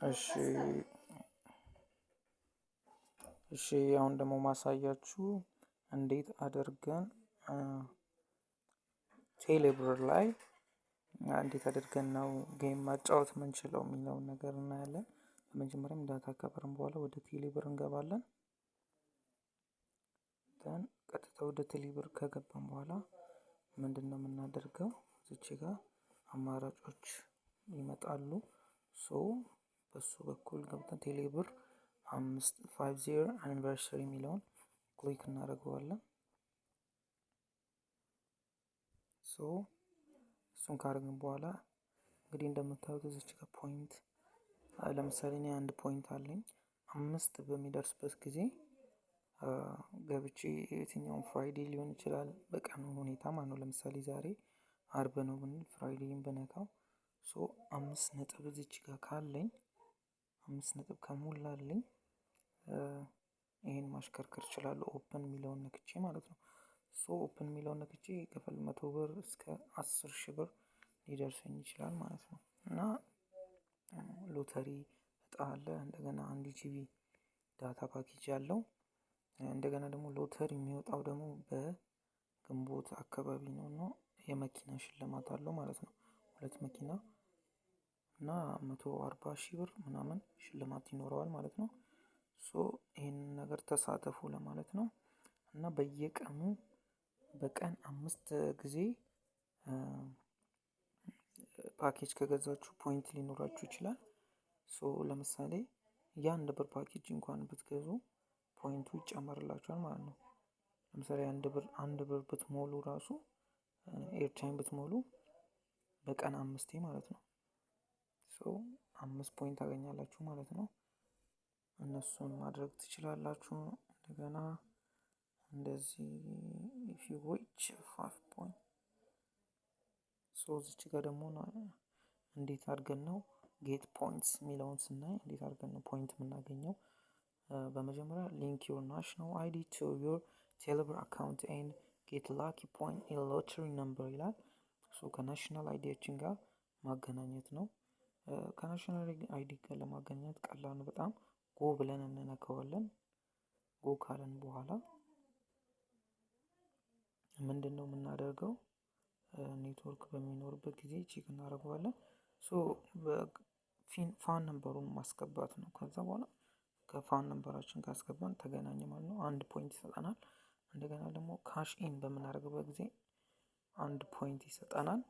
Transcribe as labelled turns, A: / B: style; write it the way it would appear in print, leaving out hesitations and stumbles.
A: እሺ እሺ አሁን ደግሞ ማሳያችሁ እንዴት አድርገን ቴሌብር ላይ እንዴት አድርገን ነው ጌም ማጫወት የምንችለው የሚለውን ነገር እናያለን። በመጀመሪያም ዳታ ከበርን በኋላ ወደ ቴሌብር እንገባለን። ደን ቀጥታ ወደ ቴሌብር ከገባን በኋላ ምንድነው የምናደርገው? እዚች ጋር አማራጮች ይመጣሉ። በሱ በኩል ገብተን ቴሌብር 50 አኒቨርሰሪ የሚለውን ክሊክ እናደርገዋለን። እሱን ካደረግን በኋላ እንግዲህ እንደምታዩት እዚች ጋር ፖይንት ለምሳሌ እኔ 1 ፖይንት አለኝ 5 በሚደርስበት ጊዜ ገብቼ የትኛውም ፍራይዴ ሊሆን ይችላል በቀኑ ሁኔታ ማለት ነው። ለምሳሌ ዛሬ አርብ ነው ብንል ፍራይዴን ብነካው 5 ነጥብ እዚች ጋር ካለኝ 5 ነጥብ ከሞላልኝ ይሄን ማሽከርከር እችላለሁ። ኦፕን የሚለውን ነክቼ ማለት ነው። ኦፕን የሚለውን ነክቼ ከፈል 100 ብር እስከ 10,000 ብር ሊደርሰኝ ይችላል ማለት ነው። እና ሎተሪ እጣ አለ። እንደገና 1 ጂቢ ዳታ ፓኬጅ ያለው እንደገና ደግሞ ሎተሪ የሚወጣው ደግሞ በግንቦት አካባቢ ነው። የመኪና ሽልማት አለው ማለት ነው። 2 መኪና እና 140,000 ብር ምናምን ሽልማት ይኖረዋል ማለት ነው። ይሄንን ነገር ተሳተፉ ለማለት ነው። እና በየቀኑ በቀን 5 ጊዜ ፓኬጅ ከገዛችሁ ፖይንት ሊኖራችሁ ይችላል። ለምሳሌ የአንድ ብር ፓኬጅ እንኳን ብትገዙ ፖይንቱ ይጨመርላችኋል ማለት ነው። ለምሳሌ አንድ ብር ብትሞሉ ራሱ ኤርታይም ብትሞሉ በቀን 5 ማለት ነው። 5 ፖይንት ታገኛላችሁ ማለት ነው። እነሱን ማድረግ ትችላላችሁ። እንደገና እንደዚህ if you reach 5 point እዚች ጋር ደግሞ እንዴት አድርገን ነው ጌት ፖይንትስ የሚለውን ስናይ እንዴት አድርገን ነው ፖይንት የምናገኘው? በመጀመሪያ ሊንክ ዩር ናሽናል አይዲ ቱ ዩር ቴሌብር አካውንት ኤንድ ጌት ላኪ ፖይንት ኢን ሎተሪ ነምበር ይላል። ከናሽናል አይዲያችን ጋር ማገናኘት ነው። ከናሽናል አይዲ ጋር ለማገናኘት ቀላል ነው በጣም። ጎ ብለን እንነካዋለን። ጎ ካለን በኋላ ምንድነው የምናደርገው? ኔትወርክ በሚኖርበት ጊዜ ቼክ እናደርገዋለን። ፋን ነምበሩን ማስገባት ነው። ከዛ በኋላ ከፋን ነምበራችን ካስገባን ተገናኘ ማለት ነው። 1 ፖይንት ይሰጠናል። እንደገና ደግሞ ካሽ ኢን በምናደርግበት ጊዜ 1 ፖይንት ይሰጠናል።